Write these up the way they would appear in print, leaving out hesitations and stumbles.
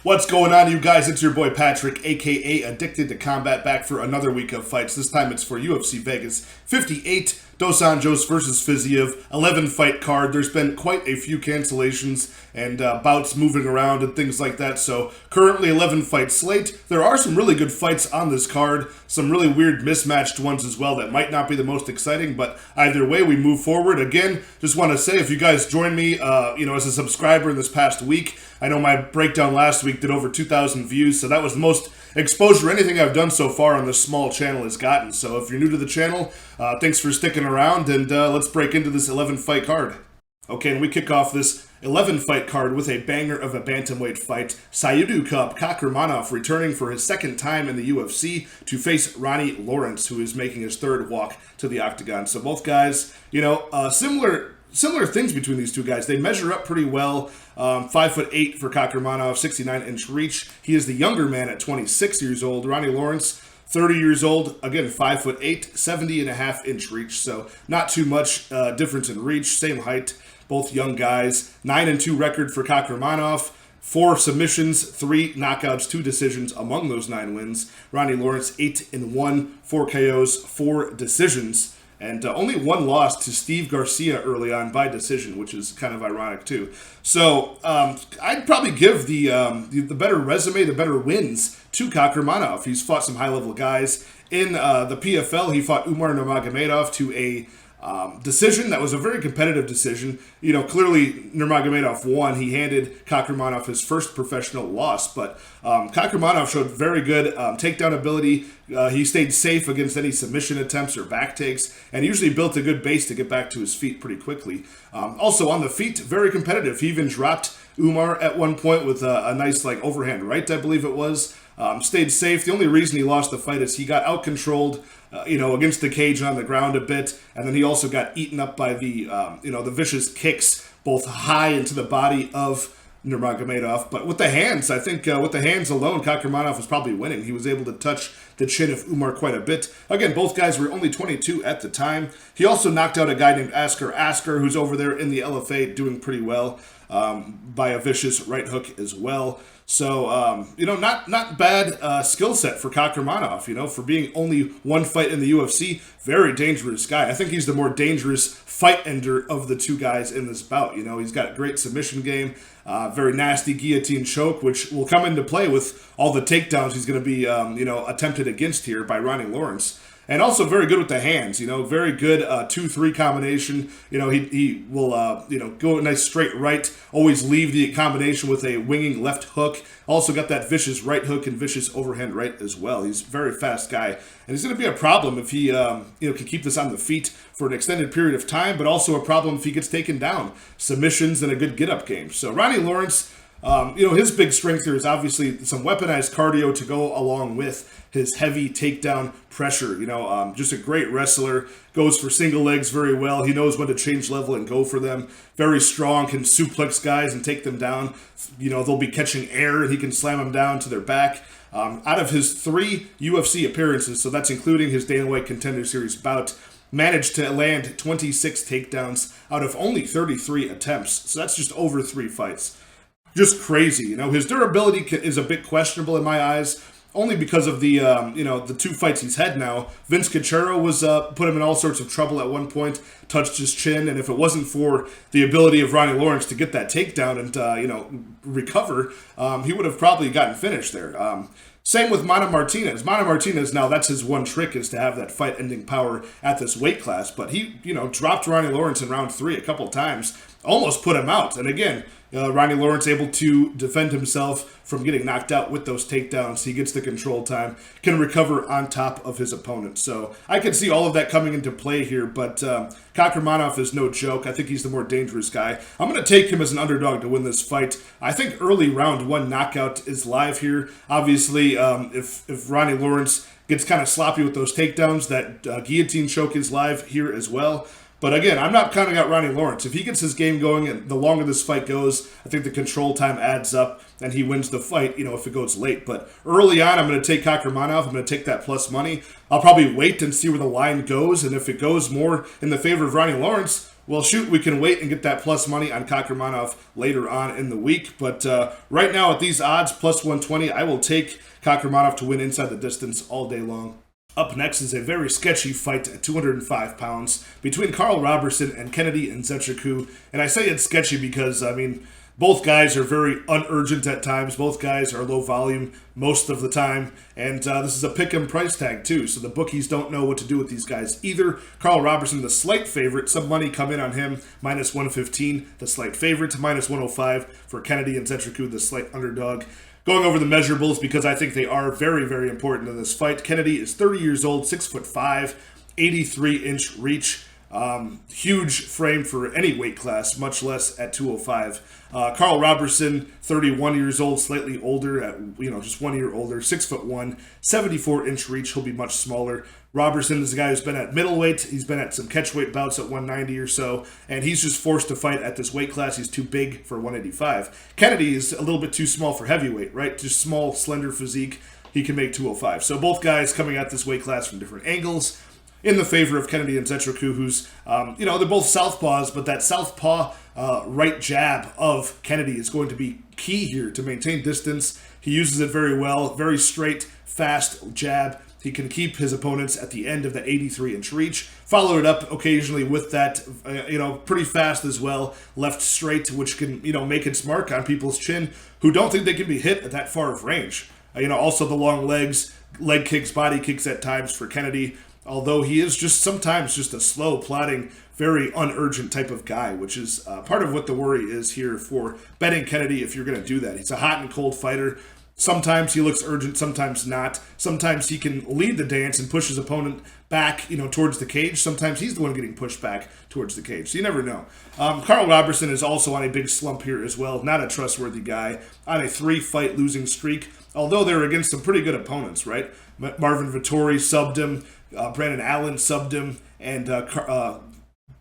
What's going on, you guys? It's your boy Patrick, aka Addicted to Combat, back for another week of fights. This time it's for UFC Vegas 58, Dos Anjos versus Fiziev, 11-fight card. There's been quite a few cancellations and bouts moving around and things like that, so currently 11-fight slate. There are some really good fights on this card, some really weird mismatched ones as well that might not be the most exciting, but either way, we move forward. Again, just want to say, if you guys joined me, as a subscriber in this past week, I know my breakdown last week did over 2,000 views, so that was the most exposure anything I've done so far on this small channel has gotten. So if you're new to the channel, thanks for sticking around, and let's break into this 11-fight card. Okay, and we kick off this 11-fight card with a banger of a bantamweight fight. Sayyidu Cup, Kakhramonov returning for his second time in the UFC to face Ronnie Lawrence, who is making his third walk to the octagon. So both guys, similar things between these two guys. They measure up pretty well. 5'8" for Kakhramonov, 69-inch reach. He is the younger man at 26 years old. Ronnie Lawrence, 30 years old. Again, 5'8", 70.5-inch reach. So not too much difference in reach. Same height. Both young guys. 9-2 record for Kakhramonov. 4 submissions, 3 knockouts, 2 decisions among those 9 wins. Ronnie Lawrence, 8-1, 4 KOs, 4 decisions. And only 1 loss to Steve Garcia early on by decision, which is kind of ironic too. So I'd probably give the better resume, the better wins to Kakhramonov. He's fought some high-level guys. In the PFL, he fought Nurmagomedov to a decision that was a very competitive decision. Clearly Nurmagomedov won. He handed Kakhramonov his first professional loss, but Kakhramonov showed very good takedown ability. He stayed safe against any submission attempts or back takes, and usually built a good base to get back to his feet pretty quickly. Also on the feet, very competitive. He even dropped Umar at one point with a nice overhand right, I believe it was. Stayed safe. The only reason he lost the fight is he got out-controlled, against the cage on the ground a bit, and then he also got eaten up by the vicious kicks, both high into the body of Nurmagomedov. But with the hands, I think with the hands alone, Kakhramonov was probably winning. He was able to touch the chin of Umar quite a bit. Again, both guys were only 22 at the time. He also knocked out a guy named Asker, who's over there in the LFA doing pretty well, by a vicious right hook as well. So, not bad skill set for Kakhramonov, for being only 1 fight in the UFC. Very dangerous guy. I think he's the more dangerous fight ender of the 2 guys in this bout. He's got a great submission game, very nasty guillotine choke, which will come into play with all the takedowns he's going to be, attempted against here by Ronnie Lawrence. And also very good with the hands, very good 2-3 combination. He will, go a nice straight right, always leave the combination with a winging left hook. Also got that vicious right hook and vicious overhand right as well. He's a very fast guy. And he's going to be a problem if he, can keep this on the feet for an extended period of time, but also a problem if he gets taken down. Submissions and a good get-up game. So Ronnie Lawrence, his big strength here is obviously some weaponized cardio to go along with his heavy takedown pressure. Just a great wrestler, goes for single legs very well. He knows when to change level and go for them. Very strong, can suplex guys and take them down. They'll be catching air and he can slam them down to their back. Out of his 3 UFC appearances, so that's including his Dana White Contender Series bout, managed to land 26 takedowns out of only 33 attempts. So that's just over 3 fights. Just crazy. His durability is a bit questionable in my eyes, only because of the, the 2 fights he's had now. Vince Cachero was put him in all sorts of trouble at one point, touched his chin, and if it wasn't for the ability of Ronnie Lawrence to get that takedown and, recover, he would have probably gotten finished there. Same with Mana Martinez. Mana Martinez, now that's his one trick, is to have that fight-ending power at this weight class, but he, dropped Ronnie Lawrence in round 3 a couple times, almost put him out, and again, Ronnie Lawrence able to defend himself from getting knocked out with those takedowns. He gets the control time, can recover on top of his opponent. So I can see all of that coming into play here, but Kakhramonov is no joke. I think he's the more dangerous guy. I'm going to take him as an underdog to win this fight. I think early round 1 knockout is live here. Obviously, if Ronnie Lawrence gets kind of sloppy with those takedowns, that guillotine choke is live here as well. But again, I'm not counting out Ronnie Lawrence. If he gets his game going, and the longer this fight goes, I think the control time adds up, and he wins the fight, if it goes late. But early on, I'm going to take Kakhramonov. I'm going to take that plus money. I'll probably wait and see where the line goes, and if it goes more in the favor of Ronnie Lawrence, well, shoot, we can wait and get that plus money on Kakhramonov later on in the week. But right now at these odds, plus 120, I will take Kakhramonov to win inside the distance all day long. Up next is a very sketchy fight at 205 pounds between Karl Roberson and Kennedy Nzechukwu. And I say it's sketchy because, I mean, both guys are very unurgent at times. Both guys are low volume most of the time. And this is a pick-em price tag, too. So the bookies don't know what to do with these guys either. Karl Roberson, the slight favorite. Some money come in on him. Minus 115, the slight favorite. Minus 105 for Kennedy Nzechukwu, the slight underdog. Going over the measurables because I think they are very, very important in this fight. Kennedy is 30 years old, 6'5", 83-inch reach. Huge frame for any weight class, much less at 205. Karl Roberson, 31 years old, slightly older, at just 1 year older, 6'1", 74-inch reach. He'll be much smaller. Roberson is a guy who's been at middleweight. He's been at some catchweight bouts at 190 or so, and he's just forced to fight at this weight class. He's too big for 185. Kennedy is a little bit too small for heavyweight, right? Just small, slender physique. He can make 205. So both guys coming at this weight class from different angles. In the favor of Kennedy Nzechukwu, who's, they're both southpaws, but that southpaw right jab of Kennedy is going to be key here to maintain distance. He uses it very well, very straight, fast jab. He can keep his opponents at the end of the 83-inch reach. Follow it up occasionally with that, pretty fast as well, left straight, which can, make its mark on people's chin who don't think they can be hit at that far of range. Also the long legs, leg kicks, body kicks at times for Kennedy. Although he is sometimes just a slow, plodding, very unurgent type of guy, which is part of what the worry is here for betting Kennedy if you're going to do that. He's a hot and cold fighter. Sometimes he looks urgent, sometimes not. Sometimes he can lead the dance and push his opponent back, towards the cage. Sometimes he's the one getting pushed back towards the cage. So you never know. Karl Roberson is also on a big slump here as well. Not a trustworthy guy. On a 3-fight losing streak. Although they're against some pretty good opponents, right? Marvin Vettori subbed him. Brandon Allen subbed him. And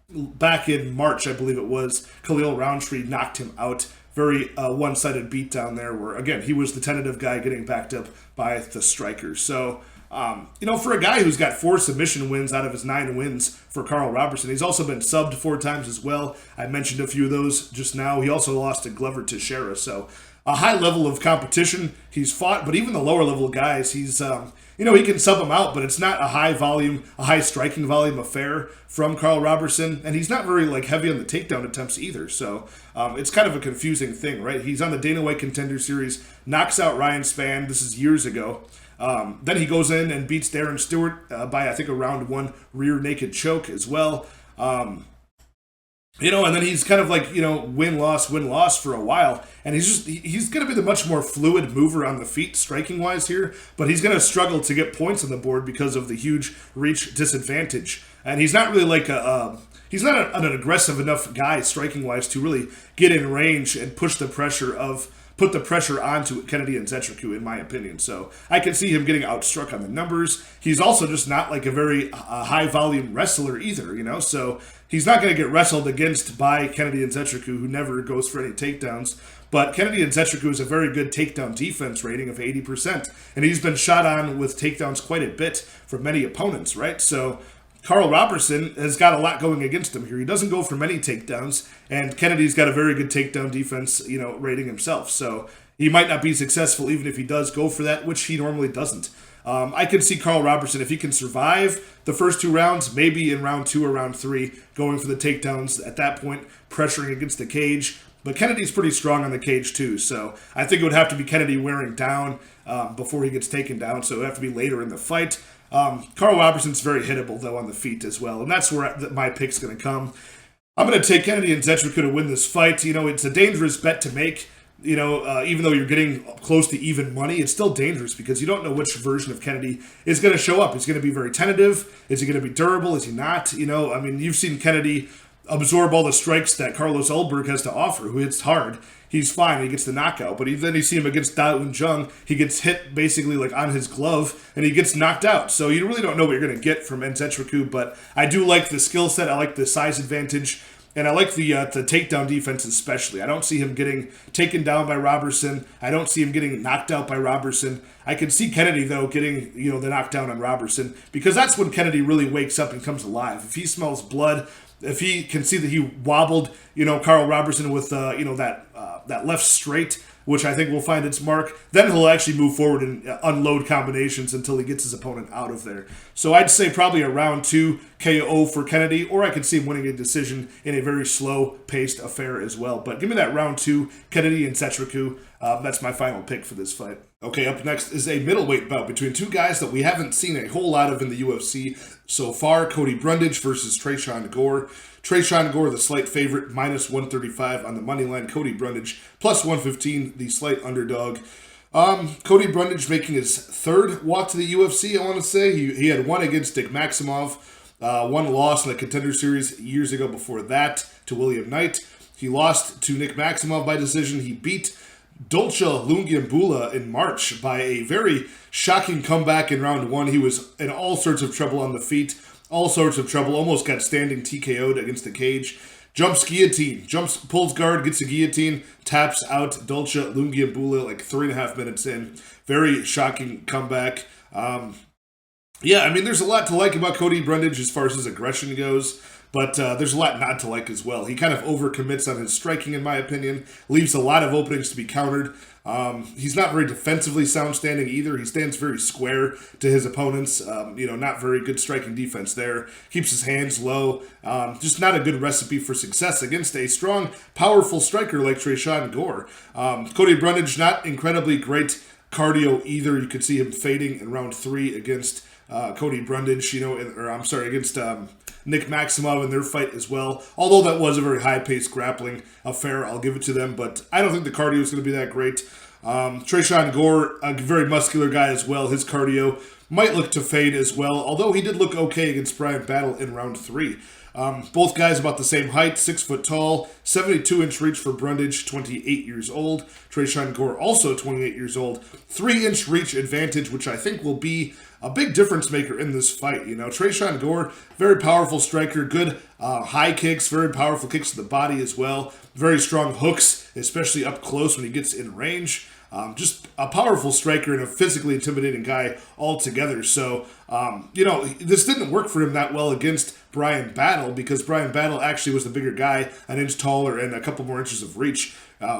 back in March, I believe it was, Khalil Roundtree knocked him out. Very one-sided beatdown there where, again, he was the tentative guy getting backed up by the striker. So, for a guy who's got 4 submission wins out of his 9 wins for Karl Roberson, he's also been subbed 4 times as well. I mentioned a few of those just now. He also lost to Glover Teixeira. So, a high level of competition he's fought, but even the lower level guys, he's, he can sub them out, but it's not a high striking volume affair from Karl Roberson, and he's not very heavy on the takedown attempts either. So it's kind of a confusing thing, right? He's on the Dana White Contender Series, knocks out Ryan Spann. This is years ago. Then he goes in and beats Darren Stewart by I think a round 1 rear naked choke as well. And then he's kind of win-loss for a while. And he's going to be the much more fluid mover on the feet, striking-wise here. But he's going to struggle to get points on the board because of the huge reach disadvantage. And he's not really he's not an aggressive enough guy, striking-wise, to really get in range and put the pressure onto Kennedy Nzechukwu, in my opinion. So I can see him getting outstruck on the numbers. He's also just not a very high-volume wrestler either, So he's not going to get wrestled against by Kennedy Nzechukwu, who never goes for any takedowns. But Kennedy Nzechukwu is a very good takedown defense rating of 80%. And he's been shot on with takedowns quite a bit from many opponents, right? So Karl Roberson has got a lot going against him here. He doesn't go for many takedowns, and Kennedy's got a very good takedown defense, rating himself. So he might not be successful even if he does go for that, which he normally doesn't. I can see Karl Roberson, if he can survive the first 2 rounds, maybe in round 2 or round 3, going for the takedowns at that point, pressuring against the cage. But Kennedy's pretty strong on the cage too, so I think it would have to be Kennedy wearing down before he gets taken down, so it would have to be later in the fight. Karl Roberson's very hittable, though, on the feet as well, and that's where my pick's going to come. I'm going to take Kennedy Nzechukwu to win this fight. It's a dangerous bet to make. Even though you're getting close to even money, it's still dangerous because you don't know which version of Kennedy is going to show up. He's going to be very tentative. Is he going to be durable? Is he not? You've seen Kennedy absorb all the strikes that Carlos Ulberg has to offer, who hits hard. He's fine. He gets the knockout. But then you see him against Da Un Jung. He gets hit basically on his glove, and he gets knocked out. So you really don't know what you're going to get from Nzechukwu. But I do like the skill set. I like the size advantage. And I like the takedown defense especially. I don't see him getting taken down by Roberson. I don't see him getting knocked out by Roberson. I can see Kennedy, though, getting the knockdown on Roberson, because that's when Kennedy really wakes up and comes alive. If he smells blood, if he can see that he wobbled, Carl Roberson with, that left straight, which I think will find its mark, then he'll actually move forward and unload combinations until he gets his opponent out of there. So I'd say probably a round 2 KO for Kennedy, or I could see him winning a decision in a very slow-paced affair as well. But give me that round 2, Kennedy and Nzechukwu. That's my final pick for this fight. Okay, up next is a middleweight bout between two guys that we haven't seen a whole lot of in the UFC so far. Cody Brundage versus Tresean Gore. Tresean Gore, the slight favorite, minus 135 on the money line. Cody Brundage, plus 115, the slight underdog. Cody Brundage making his third walk to the UFC, I want to say. He had one against Nick Maximov, one loss in the Contender Series years ago before that to William Knight. He lost to Nick Maximov by decision. He beat Dolce Lungiambula in March by a very shocking comeback in round 1. He was in all sorts of trouble on the feet, all sorts of trouble, almost got standing TKO'd against the cage. Jumps guillotine, pulls guard, gets a guillotine, taps out Dolce Lungiambula like 3.5 minutes in. Very shocking comeback. There's a lot to like about Cody Brundage as far as his aggression goes. But there's a lot not to like as well. He kind of overcommits on his striking, in my opinion. Leaves a lot of openings to be countered. He's not very defensively sound standing either. He stands very square to his opponents. Not very good striking defense there. Keeps his hands low. Just not a good recipe for success against a strong, powerful striker like Tresean Gore. Cody Brundage, not incredibly great cardio either. You could see him fading in round 3 against Cody Brundage, against Nick Maximov in their fight as well. Although that was a very high-paced grappling affair, I'll give it to them. But I don't think the cardio is going to be that great. Tresean Gore, a very muscular guy as well. His cardio might look to fade as well, although he did look okay against Brian Battle in round 3. Both guys about the same height, 6 foot tall, 72-inch reach for Brundage, 28 years old. Tresean Gore also 28 years old. 3-inch reach advantage, which I think will be a big difference maker in this fight. Tresean Gore, very powerful striker, good high kicks, very powerful kicks to the body as well. Very strong hooks, especially up close when he gets in range. Just a powerful striker and a physically intimidating guy altogether. So, this didn't work for him that well against Brian Battle because Brian Battle actually was the bigger guy, an inch taller and a couple more inches of reach.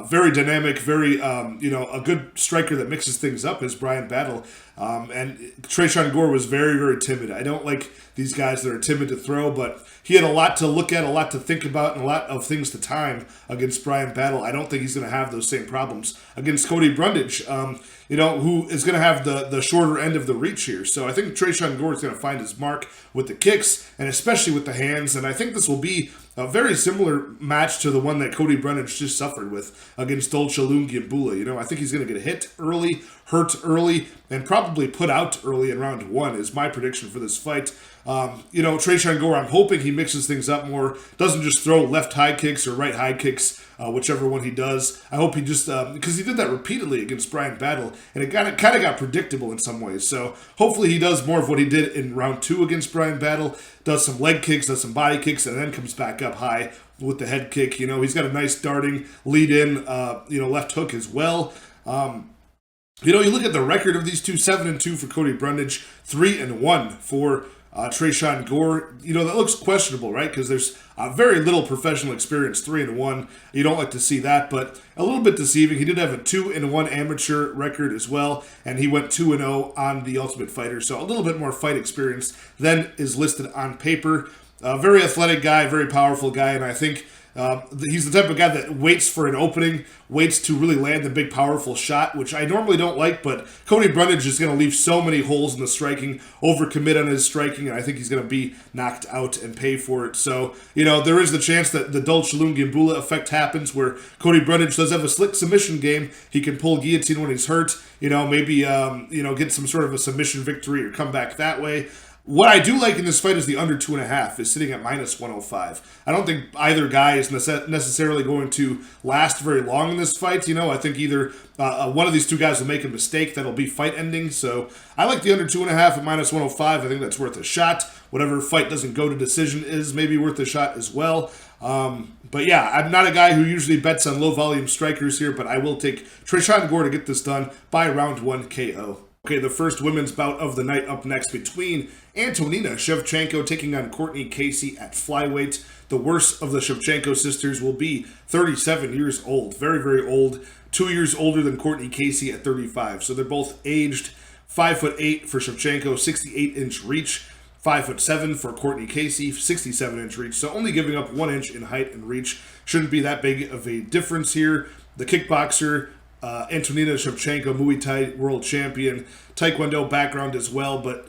Very dynamic, very, a good striker that mixes things up is Brian Battle. And Tresean Gore was very, very timid. I don't like these guys that are timid to throw, but he had a lot to look at, a lot to think about, and a lot of things to time against Brian Battle. I don't think he's going to have those same problems against Cody Brundage, who is going to have the shorter end of the reach here. So I think Tresean Gore is going to find his mark with the kicks, and especially with the hands, and I think this will be a very similar match to the one that Cody Brundage just suffered with against Dolce Lungiambula. I think he's going to get hit early, hurt early, and probably put out early in round 1 is my prediction for this fight. Tresean Gore, I'm hoping he mixes things up more, doesn't just throw left high kicks or right high kicks, whichever one he does. I hope he just, because he did that repeatedly against Brian Battle, and it kind of got predictable in some ways. So hopefully he does more of what he did in round 2 against Brian Battle, does some leg kicks, does some body kicks, and then comes back up high with the head kick. He's got a nice darting lead in, left hook as well. You look at the record of these two, 7-2 for Cody Brundage, 3-1 for Tresean Gore. That looks questionable, right? Because there's very little professional experience, 3-1. You don't like to see that, but a little bit deceiving. He did have a 2-1 amateur record as well, and he went 2-0 on The Ultimate Fighter. So a little bit more fight experience than is listed on paper. Very athletic guy, very powerful guy, and I think he's the type of guy that waits for an opening, waits to really land the big, powerful shot, which I normally don't like, but Cody Brundage is going to leave so many holes in the striking, overcommit on his striking, and I think he's going to be knocked out and pay for it. So, there is the chance that the Dolce Lungiambula effect happens where Cody Brundage does have a slick submission game. He can pull guillotine when he's hurt, maybe, get some sort of a submission victory or come back that way. What I do like in this fight is the under 2.5 is sitting at minus 105. I don't think either guy is necessarily going to last very long in this fight. I think either one of these two guys will make a mistake that'll be fight ending. So I like the under 2.5 at minus 105. I think that's worth a shot. Whatever fight doesn't go to decision is maybe worth a shot as well. But yeah, I'm not a guy who usually bets on low volume strikers here, but I will take Tresean Gore to get this done by round 1 KO. Okay, the first women's bout of the night up next between Antonina Shevchenko taking on Courtney Casey at flyweight. The worst of the Shevchenko sisters will be 37 years old. Very, very old. 2 years older than Courtney Casey at 35. So they're both aged. 5'8" for Shevchenko, 68-inch reach. 5'7" for Courtney Casey, 67-inch reach. So only giving up 1 inch in height and reach. Shouldn't be that big of a difference here. The kickboxer, Antonina Shevchenko, Muay Thai world champion, Taekwondo background as well, but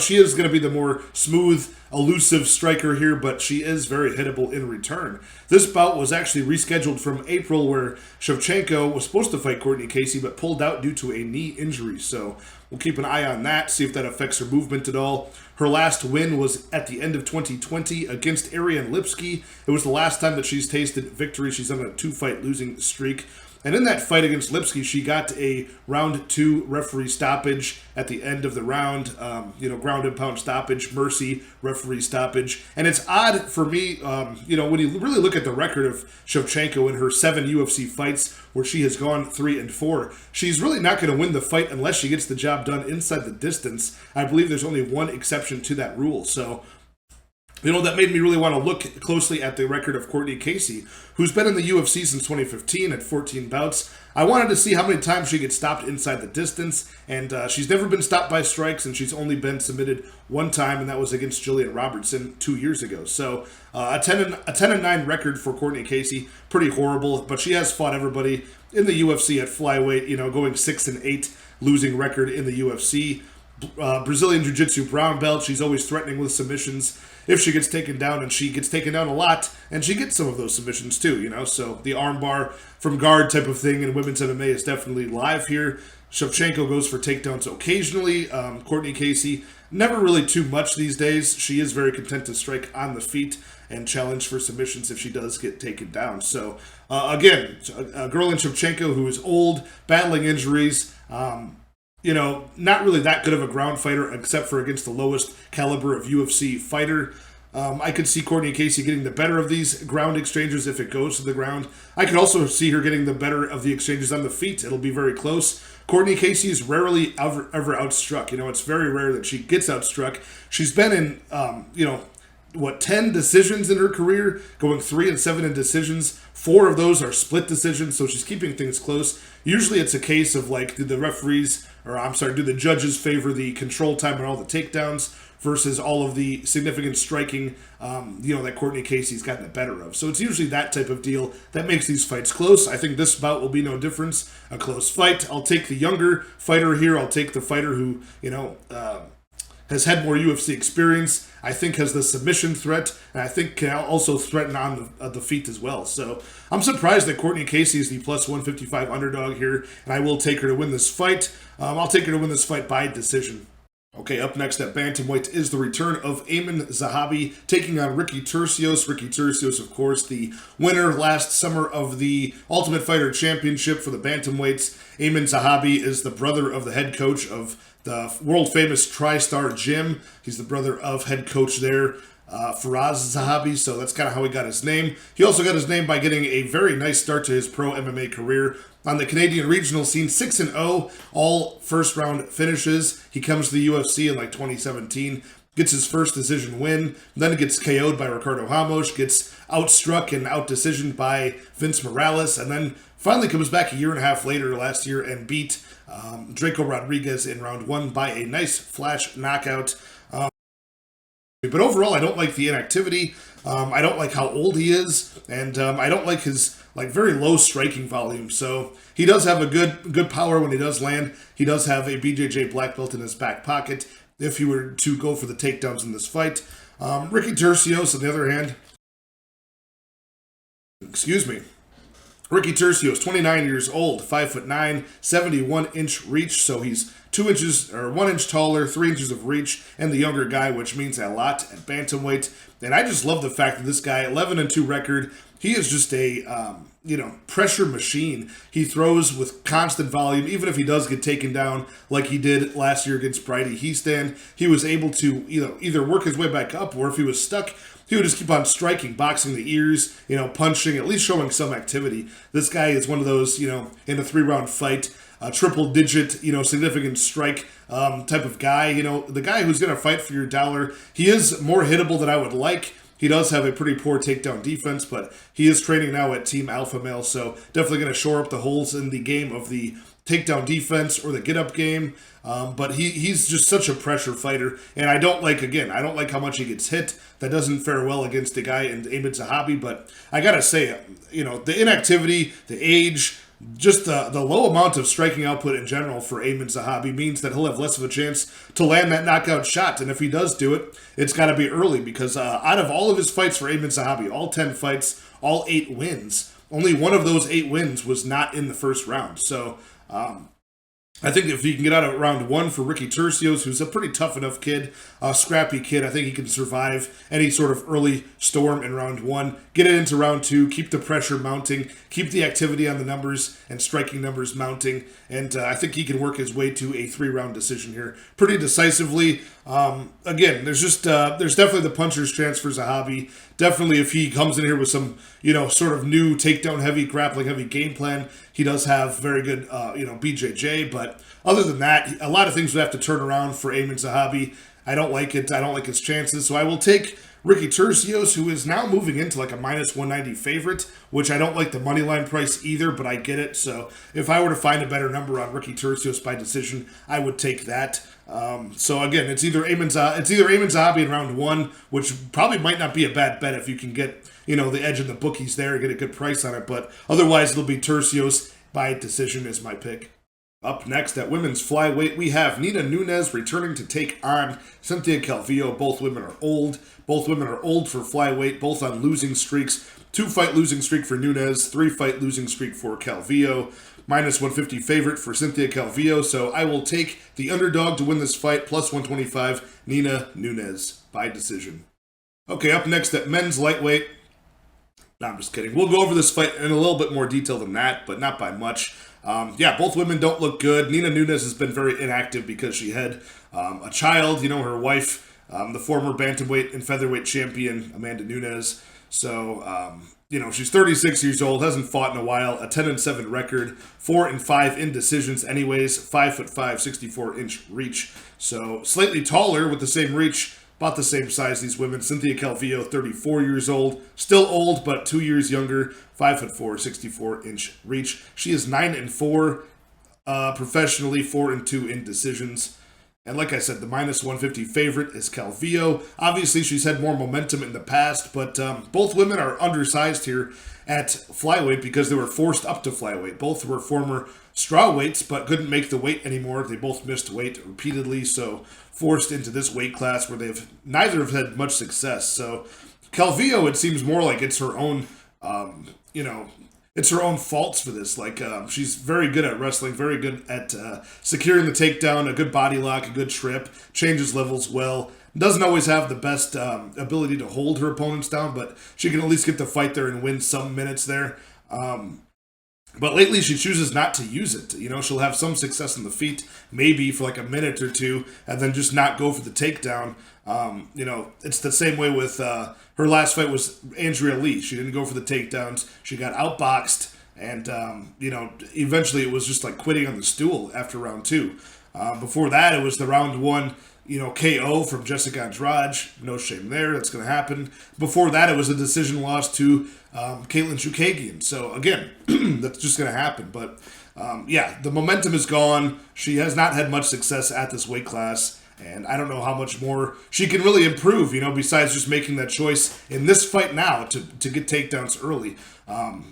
she is going to be the more smooth, elusive striker here, but she is very hittable in return. This bout was actually rescheduled from April, where Shevchenko was supposed to fight Courtney Casey, but pulled out due to a knee injury, so we'll keep an eye on that, see if that affects her movement at all. Her last win was at the end of 2020 against Ariane Lipski. It was the last time that she's tasted victory. She's on a 2-fight losing streak. And in that fight against Lipski, she got a round 2 referee stoppage at the end of the round. Ground and pound stoppage, mercy referee stoppage. And it's odd for me, when you really look at the record of Shevchenko in her 7 UFC fights, where she has gone 3-4, she's really not going to win the fight unless she gets the job done inside the distance. I believe there's only one exception to that rule. So that made me really want to look closely at the record of Courtney Casey, who's been in the UFC since 2015 at 14 bouts. I wanted to see how many times she gets stopped inside the distance, and she's never been stopped by strikes, and she's only been submitted 1 time, and that was against Jillian Robertson 2 years ago. So a 10-9 record for Courtney Casey, pretty horrible, but she has fought everybody in the UFC at flyweight, going 6-8, losing record in the UFC. Brazilian Jiu-Jitsu brown belt. She's always threatening with submissions if she gets taken down, and she gets taken down a lot, and she gets some of those submissions too, so the armbar from guard type of thing in women's MMA is definitely live here. Shevchenko goes for takedowns occasionally. Courtney Casey, never really too much these days. She is very content to strike on the feet and challenge for submissions if she does get taken down. So again, a girl in Shevchenko who is old, battling injuries, not really that good of a ground fighter, except for against the lowest caliber of UFC fighter. I could see Courtney Casey getting the better of these ground exchanges if it goes to the ground. I could also see her getting the better of the exchanges on the feet. It'll be very close. Courtney Casey is rarely ever outstruck. It's very rare that she gets outstruck. She's been in, 10 decisions in her career, going 3-7 in decisions. 4 of those are split decisions, so she's keeping things close. Usually it's a case of do the judges favor the control time and all the takedowns versus all of the significant striking, that Courtney Casey's gotten the better of. So it's usually that type of deal that makes these fights close. I think this bout will be no difference. A close fight. I'll take the younger fighter here. I'll take the fighter who, has had more UFC experience, I think has the submission threat, and I think can also threaten on the feet as well. So I'm surprised that Courtney Casey is the plus 155 underdog here, and I will take her to win this fight. I'll take her to win this fight by decision. Okay, up next at bantamweight is the return of Ayman Zahabi taking on Ricky Turcios. Ricky Turcios, of course, the winner last summer of the Ultimate Fighter Championship for the bantamweights. Ayman Zahabi is the brother of the head coach of the world-famous TriStar Gym. He's the brother of head coach there, Firas Zahabi, so that's kind of how he got his name. He also got his name by getting a very nice start to his pro MMA career. On the Canadian regional scene, 6-0, all first-round finishes. He comes to the UFC in 2017, gets his first decision win, then gets KO'd by Ricardo Ramos, gets outstruck and out-decisioned by Vince Morales, and then finally comes back a year and a half later last year and beat Draco Rodriguez in round 1 by a nice flash knockout. But overall, I don't like the inactivity. I don't like how old he is, and I don't like his very low striking volume. So he does have a good power when he does land. He does have a BJJ black belt in his back pocket if he were to go for the takedowns in this fight. Ricky Turcios, on the other hand, Ricky Turcios, 29 years old, 5'9", 71-inch reach, so he's 2 inches or 1 inch taller, 3 inches of reach, and the younger guy, which means a lot at bantamweight. And I just love the fact that this guy, 11-2 record, he is just a pressure machine. He throws with constant volume, even if he does get taken down like he did last year against Bridie Heastand. He was able to either work his way back up, or if he was stuck, he would just keep on striking, boxing the ears, punching, at least showing some activity. This guy is one of those, in a 3-round fight, a triple-digit, significant strike type of guy. The guy who's going to fight for your dollar. He is more hittable than I would like. He does have a pretty poor takedown defense, but he is training now at Team Alpha Male, so definitely going to shore up the holes in the game of the takedown defense or the get-up game. But he's just such a pressure fighter, and I don't like how much he gets hit. That doesn't fare well against a guy in Zahabi, but I gotta say, the inactivity, the age, just the low amount of striking output in general for Zahabi means that he'll have less of a chance to land that knockout shot. And if he does do it, it's got to be early, because out of all of his fights for Zahabi, all 10 fights, all 8 wins, only one of those 8 wins was not in the first round. So I think if he can get out of round 1 for Ricky Turcios, who's a pretty tough enough kid, a scrappy kid, I think he can survive any sort of early storm in round 1, get it into round 2, keep the pressure mounting, keep the activity on the numbers and striking numbers mounting, and I think he can work his way to a 3-round decision here pretty decisively. Again, there's definitely the puncher's chance for Zahabi. Definitely if he comes in here with some, sort of new takedown heavy, grappling heavy game plan, he does have very good, BJJ, but other than that, a lot of things would have to turn around for Zahabi. I don't like it. I don't like his chances, so I will take Ricky Turcios, who is now moving into like a minus 190 favorite, which I don't like the money line price either, but I get it. So if I were to find a better number on Ricky Turcios by decision, I would take that. So again, it's either Zahabi in round 1, which probably might not be a bad bet if you can get the edge of the bookies there and get a good price on it. But otherwise, it'll be Turcios by decision is my pick. Up next at women's flyweight, we have Nina Nunes returning to take on Cynthia Calvillo. Both women are old. Both women are old for flyweight, both on losing streaks. 2-fight losing streak for Nunes, 3-fight losing streak for Calvillo. Minus 150 favorite for Cynthia Calvillo, so I will take the underdog to win this fight, plus 125, Nina Nunes, by decision. Okay, up next at men's lightweight. No, I'm just kidding. We'll go over this fight in a little bit more detail than that, but not by much. Both women don't look good. Nina Nunes has been very inactive because she had a child, her wife, the former bantamweight and featherweight champion, Amanda Nunes. So, she's 36 years old, hasn't fought in a while, a 10-7 record, 4-5 in decisions anyways, 5'5", 64-inch reach. So, slightly taller with the same reach, about the same size, these women. Cynthia Calvillo, 34 years old, still old, but 2 years younger, 5'4", 64-inch reach. She is 9-4 professionally, 4-2 in decisions. And like I said, the minus 150 favorite is Calvillo. Obviously, she's had more momentum in the past, but both women are undersized here at flyweight because they were forced up to flyweight. Both were former strawweights, but couldn't make the weight anymore. They both missed weight repeatedly, so forced into this weight class where neither have had much success. So Calvillo, it seems more like it's her own, it's her own faults for this. She's very good at wrestling, very good at securing the takedown, a good body lock, a good trip, changes levels well. Doesn't always have the best ability to hold her opponents down, but she can at least get the fight there and win some minutes there. But lately she chooses not to use it. She'll have some success on the feet, maybe for like a minute or two, and then just not go for the takedown. It's the same way with her last fight was Andrea Lee. She didn't go for the takedowns. She got outboxed, and eventually it was just like quitting on the stool after round 2. Before that, it was the round 1 KO from Jessica Andrade. No shame there. That's going to happen. Before that, it was a decision loss to Caitlin Chukagian. So, again, that's just going to happen. But, the momentum is gone. She has not had much success at this weight class. And I don't know how much more she can really improve, besides just making that choice in this fight now to get takedowns early.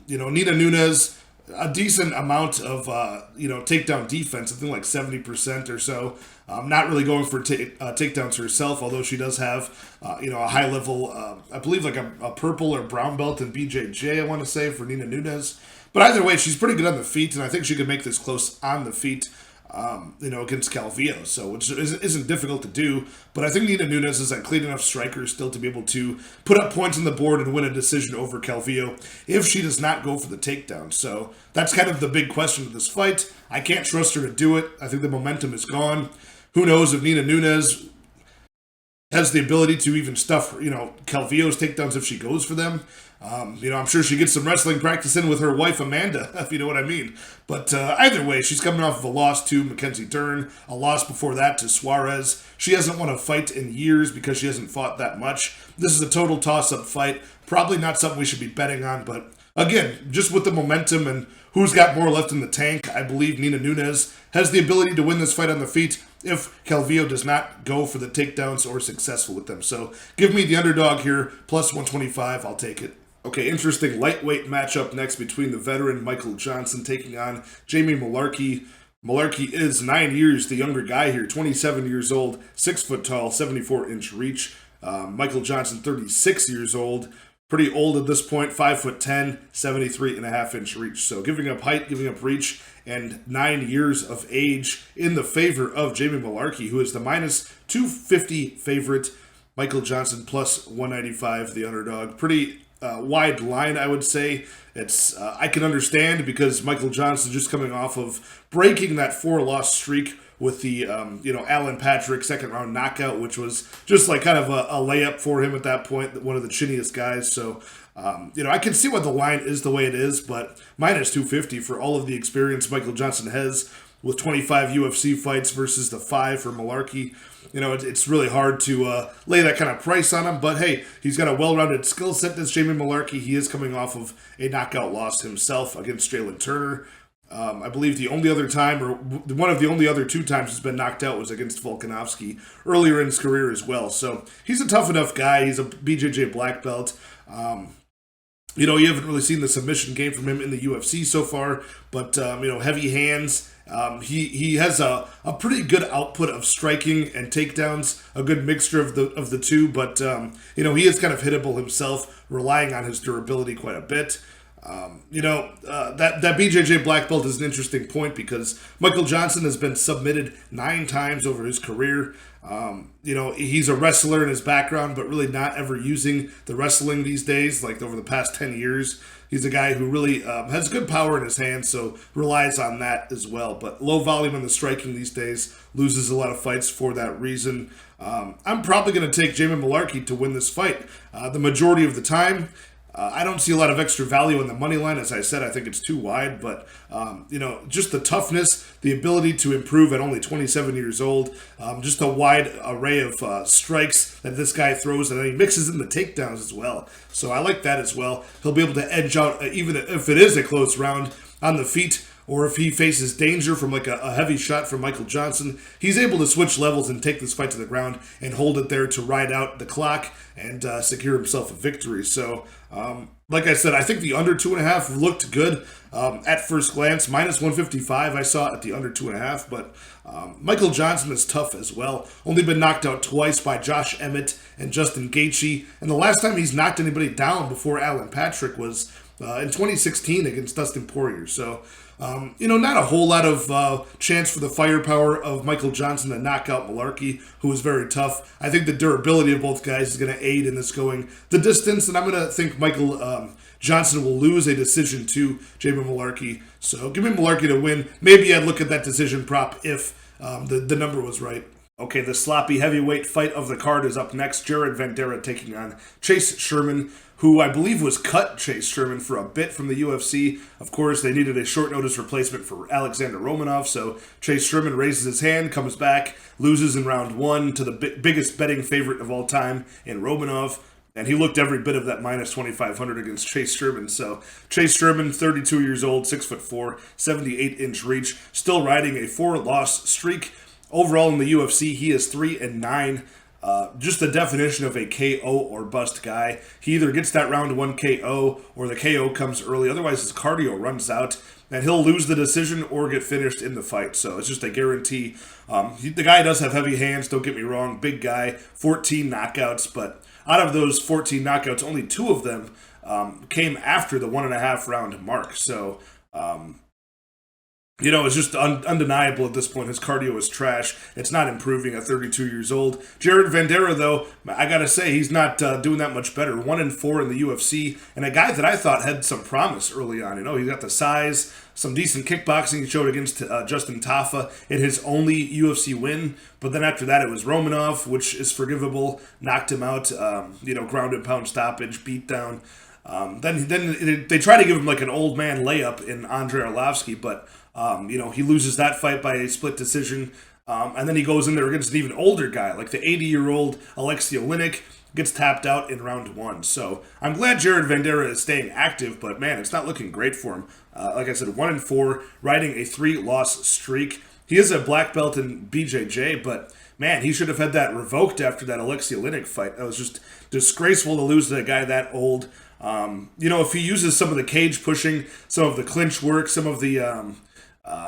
Nina Nunes, a decent amount of, takedown defense, I think like 70% or so. Not really going for takedowns herself, although she does have, a high level, I believe like a purple or brown belt in BJJ, I want to say, for Nina Nunes. But either way, she's pretty good on the feet, and I think she could make this close on the feet. Against Calvillo, so which isn't difficult to do, but I think Nina Nunes is a clean enough striker still to be able to put up points on the board and win a decision over Calvillo if she does not go for the takedown. So that's kind of the big question of this fight. I can't trust her to do it. I think the momentum is gone. Who knows if Nina Nunes has the ability to even stuff, Calvillo's takedowns if she goes for them. I'm sure she gets some wrestling practice in with her wife, Amanda, if you know what I mean. But either way, she's coming off of a loss to Mackenzie Dern, a loss before that to Suarez. She hasn't won a fight in years because she hasn't fought that much. This is a total toss-up fight. Probably not something we should be betting on, but again, just with the momentum and who's got more left in the tank, I believe Nina Nunes has the ability to win this fight on the feet if Calvillo does not go for the takedowns or successful with them. So give me the underdog here, plus 125, I'll take it. Okay, interesting lightweight matchup next between the veteran Michael Johnson taking on Jamie Mullarkey. Mullarkey is 9 years the younger guy here, 27 years old, 6 foot tall, 74-inch reach. Michael Johnson, 36 years old, pretty old at this point, 5'10", 73.5-inch reach. So giving up height, giving up reach, and 9 years of age in the favor of Jamie Mullarkey, who is the minus 250 favorite. Michael Johnson plus 195, the underdog. Pretty wide line, I would say. It's I can understand because Michael Johnson just coming off of breaking that 4-loss streak with the Alan Patrick second round knockout, which was just like kind of a layup for him at that point, one of the chinniest guys. So I can see why the line is the way it is, but minus 250 for all of the experience Michael Johnson has with 25 UFC fights versus the 5 for Mullarkey. It's really hard to lay that kind of price on him, but hey, he's got a well-rounded skill set, this Jamie Mullarkey. He is coming off of a knockout loss himself against Jalen Turner. I believe the only other time, or one of the only other 2 times he's been knocked out was against Volkanovski earlier in his career as well. So he's a tough enough guy. He's a BJJ black belt. You haven't really seen the submission game from him in the UFC so far, but, heavy hands. He has a pretty good output of striking and takedowns, a good mixture of the two, but, he is kind of hittable himself, relying on his durability quite a bit. That BJJ black belt is an interesting point because Michael Johnson has been submitted 9 times over his career. He's a wrestler in his background, but really not ever using the wrestling these days, like over the past 10 years. He's a guy who really has good power in his hands, so relies on that as well. But low volume in the striking these days, loses a lot of fights for that reason. I'm probably going to take Jamie Mullarkey to win this fight. The majority of the time, I don't see a lot of extra value in the money line. As I said, I think it's too wide, but, just the toughness, the ability to improve at only 27 years old, just a wide array of strikes that this guy throws, and then he mixes in the takedowns as well. So I like that as well. He'll be able to edge out, even if it is a close round, on the feet, or if he faces danger from like a heavy shot from Michael Johnson, he's able to switch levels and take this fight to the ground and hold it there to ride out the clock and secure himself a victory. So, like I said, I think the under 2.5 looked good at first glance. Minus 155 I saw at the under 2.5, but Michael Johnson is tough as well. Only been knocked out twice by Josh Emmett and Justin Gaethje, and the last time he's knocked anybody down before Alan Patrick was in 2016 against Dustin Poirier. So, not a whole lot of chance for the firepower of Michael Johnson to knock out Mullarkey, who is very tough. I think the durability of both guys is going to aid in this going the distance, and I'm going to think Michael Johnson will lose a decision to Jamie Mullarkey. So give me Mullarkey to win. Maybe I'd look at that decision prop if the number was right. Okay, the sloppy heavyweight fight of the card is up next. Jared Vanderaa taking on Chase Sherman, who I believe was cut Chase Sherman for a bit from the UFC. Of course, they needed a short notice replacement for Alexander Romanov, so Chase Sherman raises his hand, comes back, loses in round 1 to the biggest betting favorite of all time in Romanov. And he looked every bit of that minus 2,500 against Chase Sherman. So Chase Sherman, 32 years old, 6'4", 78-inch reach, still riding a 4-loss streak. Overall in the UFC, he is 3-9. Just the definition of a KO or bust guy. He either gets that round 1 KO or the KO comes early. Otherwise, his cardio runs out, and he'll lose the decision or get finished in the fight. So it's just a guarantee. The guy does have heavy hands, don't get me wrong. Big guy, 14 knockouts. But out of those 14 knockouts, only 2 of them came after the 1.5 round mark. So, it's just undeniable at this point. His cardio is trash. It's not improving at 32 years old. Jared Vanderaa, though, I gotta say, he's not doing that much better. 1-4 in the UFC, and a guy that I thought had some promise early on. He's got the size, some decent kickboxing he showed against Justin Tafa in his only UFC win. But then after that, it was Romanov, which is forgivable, knocked him out, ground and pound stoppage, beat down. Then they try to give him like an old man layup in Andrei Arlovsky, but he loses that fight by a split decision. And then he goes in there against an even older guy, like the 80-year-old Alexei Oleinik, gets tapped out in round 1. So I'm glad Jared Vanderaa is staying active, but man, it's not looking great for him. Like I said, 1-4, riding a 3-loss streak. He is a black belt in BJJ, but man, he should have had that revoked after that Alexei Oleinik fight. That was just disgraceful to lose to a guy that old. If he uses some of the cage pushing, some of the clinch work, some of the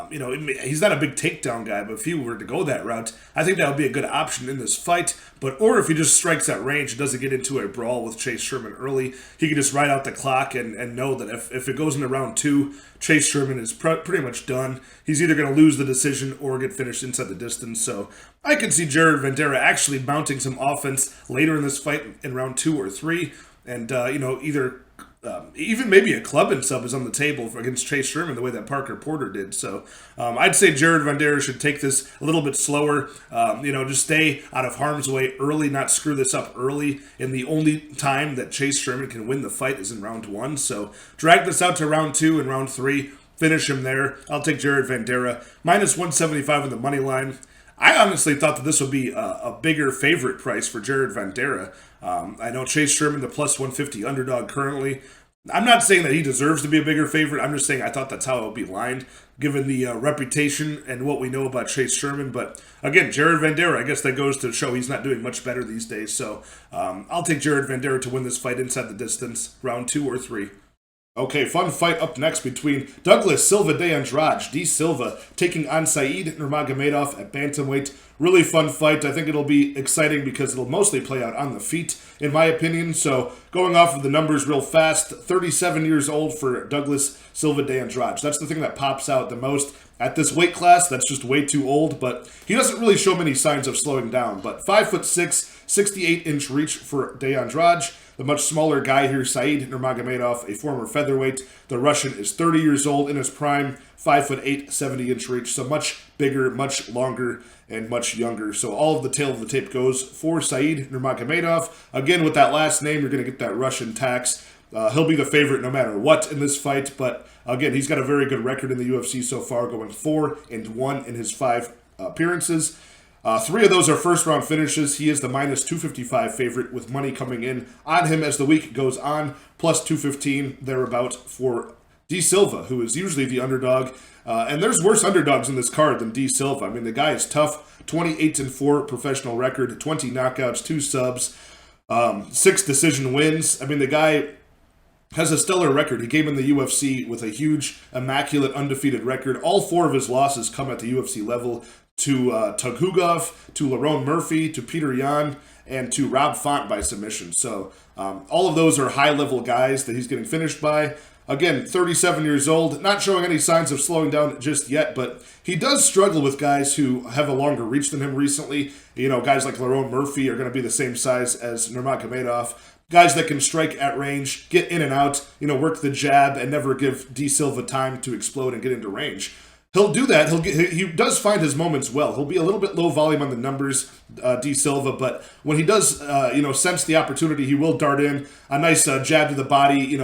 he's not a big takedown guy, but if he were to go that route, I think that would be a good option in this fight. Or if he just strikes at range and doesn't get into a brawl with Chase Sherman early, he can just ride out the clock and know that if it goes into round 2, Chase Sherman is pretty much done. He's either going to lose the decision or get finished inside the distance. So I can see Jared Vanderaa actually mounting some offense later in this fight in round 2 or 3, and even maybe a club and sub is on the table against Chase Sherman the way that Parker Porter did. So I'd say Jared Vanderaa should take this a little bit slower, just stay out of harm's way early, not screw this up early. And the only time that Chase Sherman can win the fight is in round 1. So drag this out to round 2 and round 3, finish him there. I'll take Jared Vanderaa, minus 175 on the money line. I honestly thought that this would be a bigger favorite price for Jared Vanderaa. I know Chase Sherman, the plus 150 underdog currently. I'm not saying that he deserves to be a bigger favorite. I'm just saying I thought that's how it would be lined, given the reputation and what we know about Chase Sherman. But again, Jared Vanderaa, I guess that goes to show he's not doing much better these days. So I'll take Jared Vanderaa to win this fight inside the distance, round 2 or 3. Okay, fun fight up next between Douglas Silva de Andrade, D. Silva, taking on Said Nurmagomedov at bantamweight. Really fun fight. I think it'll be exciting because it'll mostly play out on the feet, in my opinion. So going off of the numbers real fast, 37 years old for Douglas Silva de Andrade. That's the thing that pops out the most. At this weight class, that's just way too old, but he doesn't really show many signs of slowing down. But 5'6", 68-inch reach for De Andrade. The much smaller guy here, Said Nurmagomedov, a former featherweight. The Russian is 30 years old in his prime, 5'8", 70-inch reach. So much bigger, much longer, and much younger. So all of the tail of the tape goes for Said Nurmagomedov. Again, with that last name, you're going to get that Russian tax. He'll be the favorite no matter what in this fight, but again, he's got a very good record in the UFC so far, going 4-1 in his 5 appearances. 3 of those are first-round finishes. He is the minus 255 favorite with money coming in on him as the week goes on, plus 215 thereabout for D. Silva, who is usually the underdog. And there's worse underdogs in this card than D. Silva. I mean, the guy is tough, 28-4 professional record, 20 knockouts, 2 subs, 6 decision wins. I mean, the guy has a stellar record. He came in the UFC with a huge, immaculate, undefeated record. All 4 of his losses come at the UFC level to Tukhugov, to Lerone Murphy, to Peter Yan, and to Rob Font by submission. So all of those are high-level guys that he's getting finished by. Again, 37 years old, not showing any signs of slowing down just yet, but he does struggle with guys who have a longer reach than him recently. You know, guys like Lerone Murphy are going to be the same size as Nurmagomedov. Guys that can strike at range, get in and out, work the jab, and never give D. Silva time to explode and get into range. He'll do that. He does find his moments well. He'll be a little bit low volume on the numbers, D. Silva, but when he does, sense the opportunity, he will dart in. A nice jab to the body,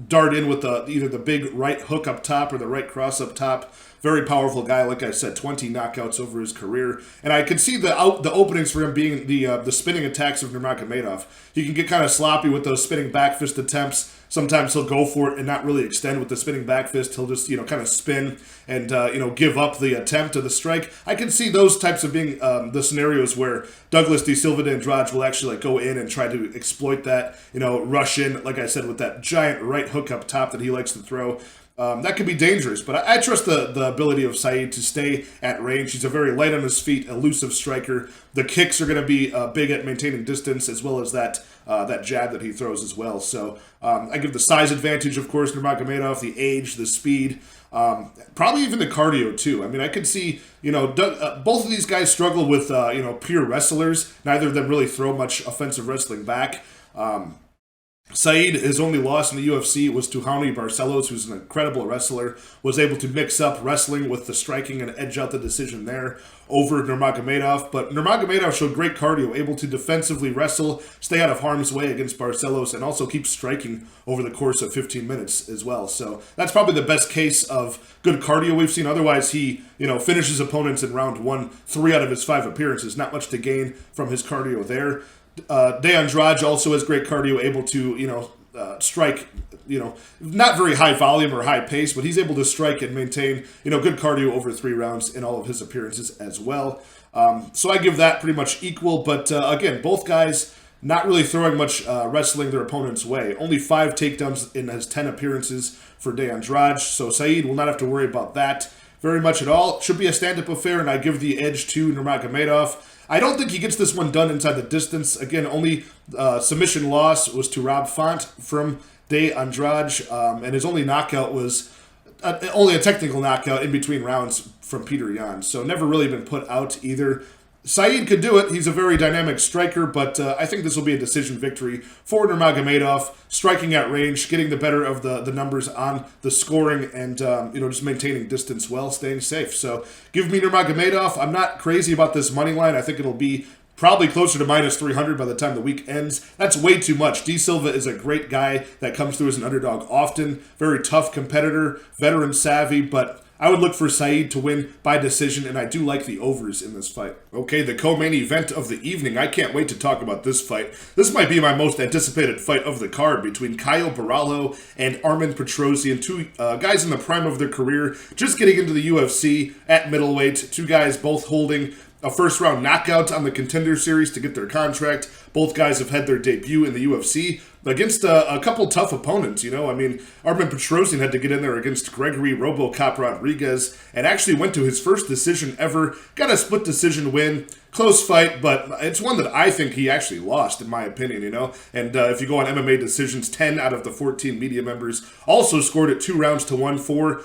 dart in with either the big right hook up top or the right cross up top. Very powerful guy, like I said, 20 knockouts over his career. And I can see the openings for him being the spinning attacks of Nurmagomedov. He can get kind of sloppy with those spinning back fist attempts. Sometimes he'll go for it and not really extend with the spinning back fist. He'll just, kind of spin and, give up the attempt of the strike. I can see those types of being the scenarios where Douglas D. Silva de Andrade will actually go in and try to exploit that, rush in, like I said, with that giant right hook up top that he likes to throw. That could be dangerous, but I trust the ability of Said to stay at range. He's a very light on his feet, elusive striker. The kicks are going to be big at maintaining distance, as well as that jab that he throws as well. So I give the size advantage, of course, Nurmagomedov, the age, the speed, probably even the cardio too. I mean, I could see, both of these guys struggle with, pure wrestlers. Neither of them really throw much offensive wrestling back. Said, his only loss in the UFC was to Raoni Barcelos, who's an incredible wrestler, was able to mix up wrestling with the striking and edge out the decision there over Nurmagomedov. But Nurmagomedov showed great cardio, able to defensively wrestle, stay out of harm's way against Barcelos, and also keep striking over the course of 15 minutes as well. So that's probably the best case of good cardio we've seen. Otherwise, he, finishes opponents in round 1, 3 out of his 5 appearances. Not much to gain from his cardio there. Andrade also has great cardio, able to, strike, not very high volume or high pace, but he's able to strike and maintain, good cardio over 3 rounds in all of his appearances as well. So I give that pretty much equal, but again, both guys not really throwing much wrestling their opponent's way. Only 5 takedowns in his 10 appearances for Andrade, so Said will not have to worry about that very much at all. Should be a stand-up affair, and I give the edge to Nurmagomedov. I don't think he gets this one done inside the distance. Again, only submission loss was to Rob Font from Andrade, and his only knockout was only a technical knockout in between rounds from Petrosyan. So never really been put out either. Said could do it. He's a very dynamic striker, but I think this will be a decision victory for Nurmagomedov, striking at range, getting the better of the numbers on the scoring, and just maintaining distance well, staying safe. So give me Nurmagomedov. I'm not crazy about this money line. I think it'll be probably closer to minus 300 by the time the week ends. That's way too much. D Silva is a great guy that comes through as an underdog often. Very tough competitor, veteran savvy, but I would look for Said to win by decision, and I do like the overs in this fight. Okay, the co-main event of the evening. I can't wait to talk about this fight. This might be my most anticipated fight of the card between Barralho and Armen Petrosyan, 2 guys in the prime of their career, just getting into the UFC at middleweight. 2 guys both holding a first-round knockout on the Contender Series to get their contract. Both guys have had their debut in the UFC against a couple tough opponents, Armen Petrosyan had to get in there against Gregory RoboCop Rodriguez and actually went to his first decision ever. Got a split decision win. Close fight, but it's one that I think he actually lost, in my opinion, And if you go on MMA decisions, 10 out of the 14 media members also scored it 2 rounds to 1 for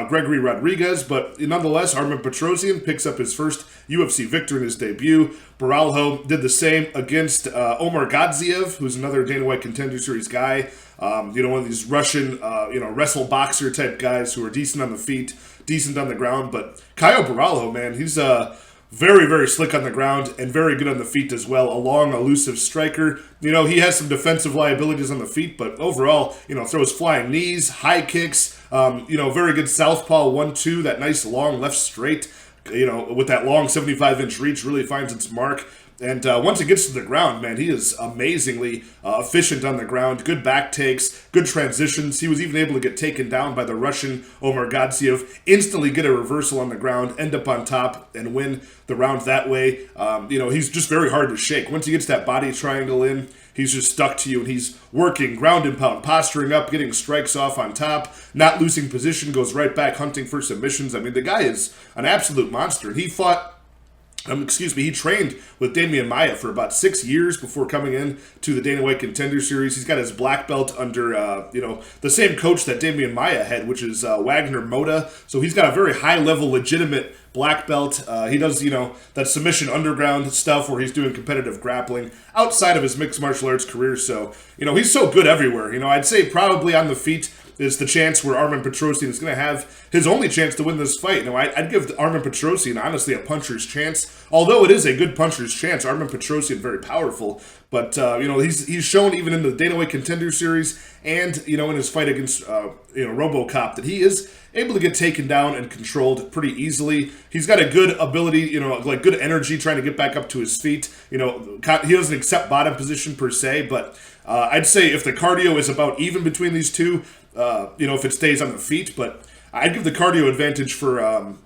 Gregory Rodriguez, but nonetheless, Armen Petrosyan picks up his first UFC victory in his debut. Barralho did the same against Omar Gadzhiev, who's another Dana White Contender Series guy. One of these Russian, wrestle boxer type guys who are decent on the feet, decent on the ground. But Barralho, man, he's very, very slick on the ground and very good on the feet as well. A long, elusive striker. He has some defensive liabilities on the feet, but overall, throws flying knees, high kicks, very good southpaw 1-2, that nice long left straight, with that long 75-inch reach, really finds its mark. And once it gets to the ground, man, he is amazingly efficient on the ground. Good back takes, good transitions. He was even able to get taken down by the Russian Omar Gadzhiev, instantly get a reversal on the ground, end up on top, and win the round that way. He's just very hard to shake. Once he gets that body triangle in, he's just stuck to you, and he's working, ground and pound, posturing up, getting strikes off on top, not losing position, goes right back hunting for submissions. I mean, the guy is an absolute monster. He he trained with Demian Maia for about 6 years before coming in to the Dana White Contender Series. He's got his black belt under, the same coach that Demian Maia had, which is Wagner Moda. So he's got a very high-level, legitimate black belt. He does, that submission underground stuff where he's doing competitive grappling outside of his mixed martial arts career. So, he's so good everywhere. I'd say probably on the feet is the chance where Armen Petrosyan is going to have his only chance to win this fight. I'd give Armen Petrosyan, honestly, a puncher's chance. Although it is a good puncher's chance, Armen Petrosyan very powerful. But, he's shown even in the Dana White Contender Series and, in his fight against, RoboCop that he is able to get taken down and controlled pretty easily. He's got a good ability, good energy trying to get back up to his feet. He doesn't accept bottom position per se, but I'd say if the cardio is about even between these two, if it stays on the feet, but I'd give the cardio advantage for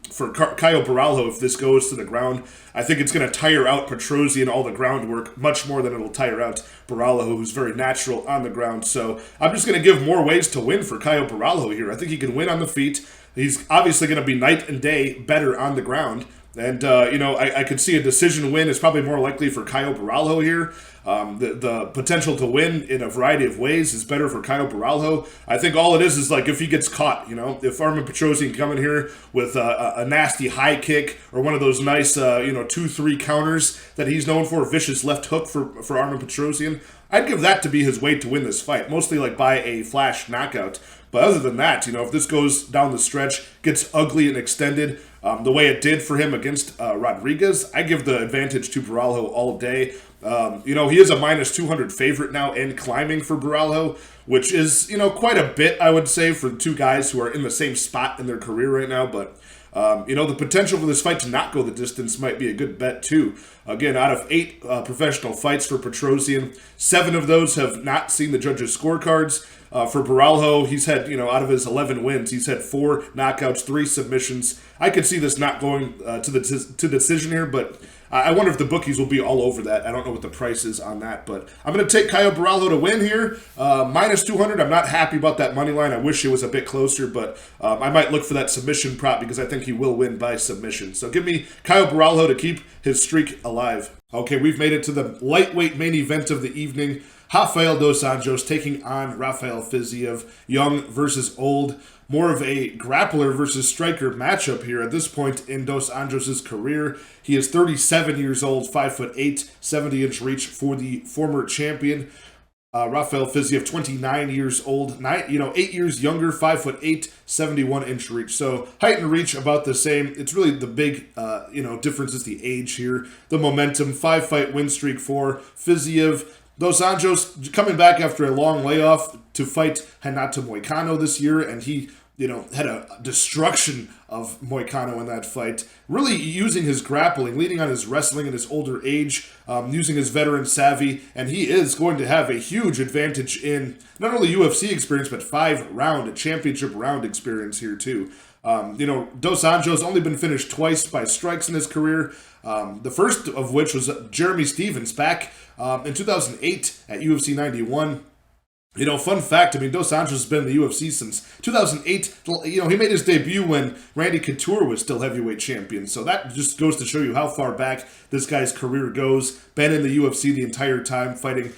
Barralho if this goes to the ground. I think it's going to tire out Petrosyan all the groundwork much more than it'll tire out Barralho, who's very natural on the ground. So I'm just going to give more ways to win for Barralho here. I think he can win on the feet. He's obviously going to be night and day better on the ground. And, I could see a decision win is probably more likely for Caio Barralho here. The potential to win in a variety of ways is better for Caio Barralho. I think all it is like if he gets caught, if Armen Petrosyan can come in here with a nasty high kick or one of those nice, 2-3 counters that he's known for, vicious left hook for Armen Petrosyan, I'd give that to be his way to win this fight, mostly like by a flash knockout. But other than that, if this goes down the stretch, gets ugly and extended, the way it did for him against Rodriguez, I give the advantage to Barralho all day. He is a minus 200 favorite now and climbing for Barralho, which is, quite a bit, I would say, for two guys who are in the same spot in their career right now. But, the potential for this fight to not go the distance might be a good bet, too. Again, out of 8 professional fights for Petrosyan, 7 of those have not seen the judges' scorecards. For Barralho, he's had, out of his 11 wins, he's had 4 knockouts, 3 submissions. I could see this not going to decision here, but I wonder if the bookies will be all over that. I don't know what the price is on that, but I'm going to take Caio Barralho to win here. Minus 200, I'm not happy about that money line. I wish it was a bit closer, but I might look for that submission prop because I think he will win by submission. So give me Caio Barralho to keep his streak alive. Okay, we've made it to the lightweight main event of the evening. Rafael dos Anjos taking on Rafael Fiziev, young versus old. More of a grappler versus striker matchup here at this point in Dos Anjos' career. He is 37 years old, 5'8", 70-inch reach for the former champion. Rafael Fiziev, 29 years old, 8 years younger, 5'8", 71-inch reach. So height and reach about the same. It's really the big, difference is the age here. The momentum, 5-fight win streak for Fiziev. Dos Anjos coming back after a long layoff to fight Renato Moicano this year, and he, had a destruction of Moicano in that fight. Really using his grappling, leading on his wrestling in his older age, using his veteran savvy, and he is going to have a huge advantage in not only UFC experience, but 5-round, championship round experience here too. Dos Anjos only been finished twice by strikes in his career. The first of which was Jeremy Stevens back in 2008 at UFC 91. Fun fact, Dos Anjos has been in the UFC since 2008. He made his debut when Randy Couture was still heavyweight champion. So that just goes to show you how far back this guy's career goes. Been in the UFC the entire time, fighting,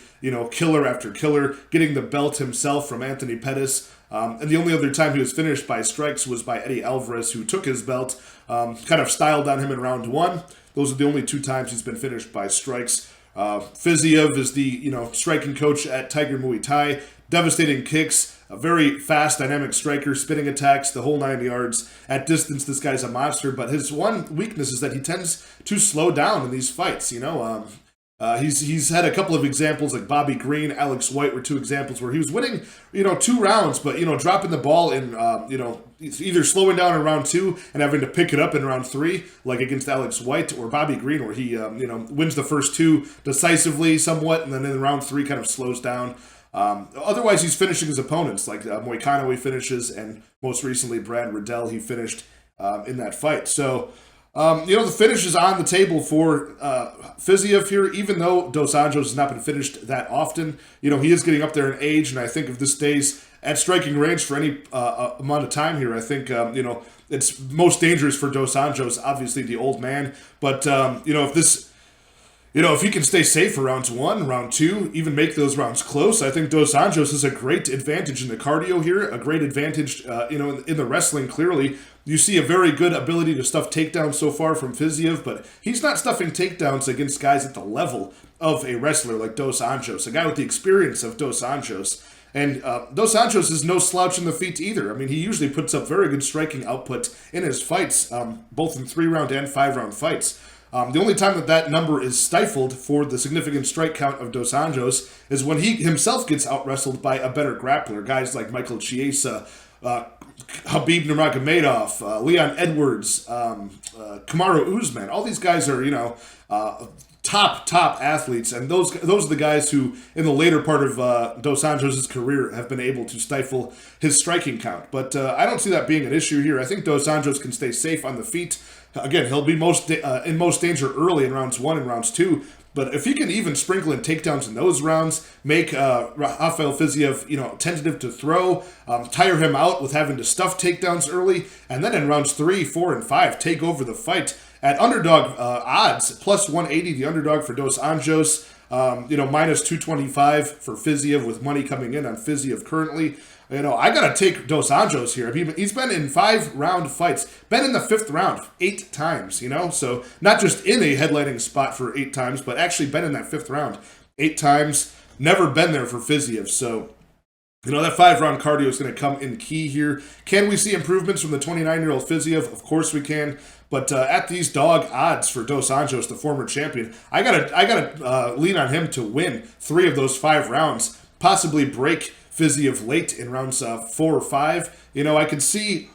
killer after killer, getting the belt himself from Anthony Pettis. And the only other time he was finished by strikes was by Eddie Alvarez, who took his belt, kind of styled on him in round 1. Those are the only 2 times he's been finished by strikes. Fiziev is the, striking coach at Tiger Muay Thai. Devastating kicks, a very fast, dynamic striker, spinning attacks, the whole 9 yards. At distance, this guy's a monster, but his one weakness is that he tends to slow down in these fights, He's had a couple of examples, like Bobby Green, Alex White were 2 examples where he was winning, 2 rounds, but, dropping the ball in, either slowing down in round 2 and having to pick it up in round 3, like against Alex White or Bobby Green, where he, wins the first 2 decisively somewhat, and then in round 3 kind of slows down. Otherwise, he's finishing his opponents, like Moicano he finishes, and most recently Brad Riddell he finished in that fight. So, the finish is on the table for Fiziev here, even though Dos Anjos has not been finished that often. He is getting up there in age, and I think if this stays at striking range for any amount of time here, I think, it's most dangerous for Dos Anjos, obviously the old man. But, if this... if he can stay safe for rounds 1, round 2, even make those rounds close, I think Dos Anjos has a great advantage in the cardio here, a great advantage, in the wrestling, clearly. You see a very good ability to stuff takedowns so far from Fiziev, but he's not stuffing takedowns against guys at the level of a wrestler like Dos Anjos, a guy with the experience of Dos Anjos. And Dos Anjos is no slouch in the feet either. He usually puts up very good striking output in his fights, both in 3-round and 5-round fights. The only time that number is stifled for the significant strike count of Dos Anjos is when he himself gets out-wrestled by a better grappler. Guys like Michael Chiesa, Khabib Nurmagomedov, Leon Edwards, Kamaru Usman. All these guys are, top athletes, and those are the guys who, in the later part of Dos Anjos' career, have been able to stifle his striking count. But I don't see that being an issue here. I think Dos Anjos can stay safe on the feet. Again, he'll be in most danger early in rounds 1 and rounds 2. But if he can even sprinkle in takedowns in those rounds, make Rafael Fiziev, tentative to throw, tire him out with having to stuff takedowns early, and then in rounds 3, 4, and 5, take over the fight At underdog odds, plus 180, the underdog for Dos Anjos. Minus 225 for Fiziev with money coming in on Fiziev currently. I got to take Dos Anjos here. I mean, he's been in 5-round fights, been in the 5th round 8 times, So not just in a headlining spot for 8 times, but actually been in that 5th round 8 times. Never been there for Fiziev. So, that 5-round cardio is going to come in key here. Can we see improvements from the 29-year-old Fiziev? Of course we can. But at these dog odds for Dos Anjos, the former champion, I gotta lean on him to win 3 of those 5 rounds, possibly break Fiziev late in rounds 4 or 5. I could see,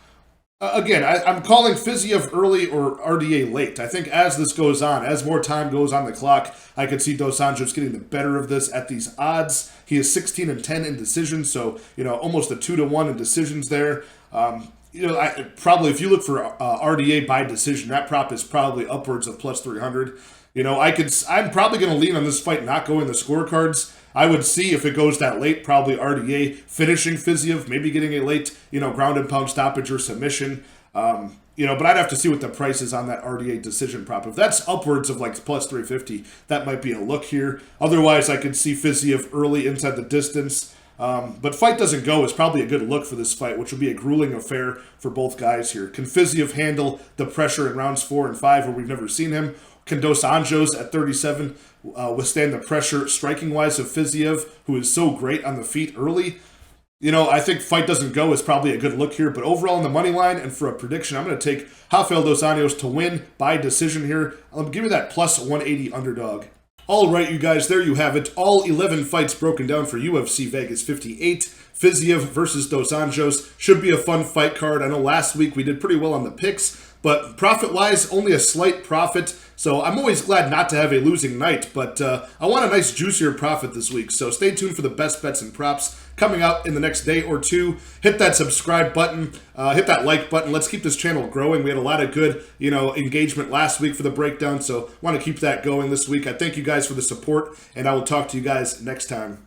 again, I'm calling Fiziev early or RDA late. I think as this goes on, as more time goes on the clock, I could see Dos Anjos getting the better of this at these odds. He is 16-10 in decisions, so, almost a 2-1 in decisions there. Probably if you look for RDA by decision, that prop is probably upwards of plus 300. I'm probably going to lean on this fight not going the scorecards. I would see if it goes that late, probably RDA finishing Fiziev, maybe getting a late, ground and pound stoppage or submission. But I'd have to see what the price is on that RDA decision prop. If that's upwards of like plus 350, that might be a look here. Otherwise, I could see Fiziev early inside the distance. But fight doesn't go is probably a good look for this fight, which will be a grueling affair for both guys here. Can Fiziev handle the pressure in rounds 4 and 5 where we've never seen him? Can Dos Anjos at 37 withstand the pressure striking-wise of Fiziev, who is so great on the feet early? I think fight doesn't go is probably a good look here. But overall in the money line and for a prediction, I'm going to take Rafael Dos Anjos to win by decision here. Give me that plus 180 underdog. All right, you guys, there you have it. All 11 fights broken down for UFC Vegas 58. Fiziev versus Dos Anjos. Should be a fun fight card. I know last week we did pretty well on the picks, but profit-wise, only a slight profit. So I'm always glad not to have a losing night, but I want a nice juicier profit this week. So stay tuned for the best bets and props coming out in the next day or two. Hit that subscribe button, hit that like button. Let's keep this channel growing. We had a lot of good, engagement last week for the breakdown, so want to keep that going this week. I thank you guys for the support, and I will talk to you guys next time.